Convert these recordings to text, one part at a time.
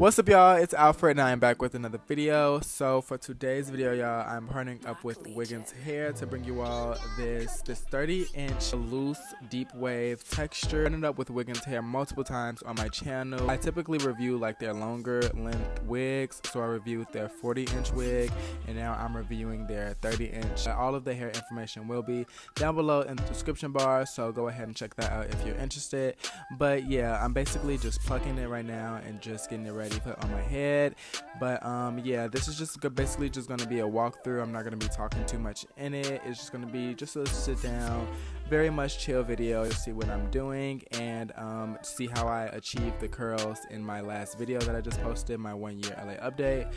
What's up, y'all? It's Alfred and I am back with another video. So for today's video, y'all, I'm partnering up with Wiggins hair to bring you all this 30-inch loose deep wave texture. I've partnered up with Wiggins hair multiple times on my channel. I typically review like their longer length wigs, so I reviewed their 40-inch wig and now I'm reviewing their 30-inch. All of the hair information will be down below in the description bar, so go ahead and check that out if you're interested. But yeah, I'm basically just plucking it right now and just getting it ready to put on my head. But yeah, this is just basically just going to be a walkthrough. I'm not going to be talking too much in it. It's just going to be just a sit down, very much chill video to see what I'm doing and see how I achieved the curls in my last video that I just posted, my 1-year LA update.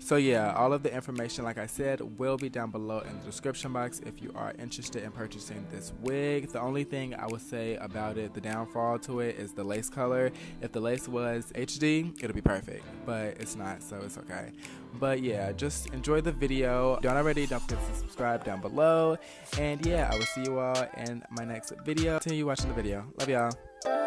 So yeah, all of the information, like I said, will be down below in the description box if you are interested in purchasing this wig. The only thing I would say about it, the downfall to it, is the lace color. If the lace was HD, it'll be perfect, but it's not, so it's okay. But yeah, just enjoy the video. If you don't already, don't forget to subscribe down below. And yeah, I will see you all in my next video. Continue watching the video. Love y'all.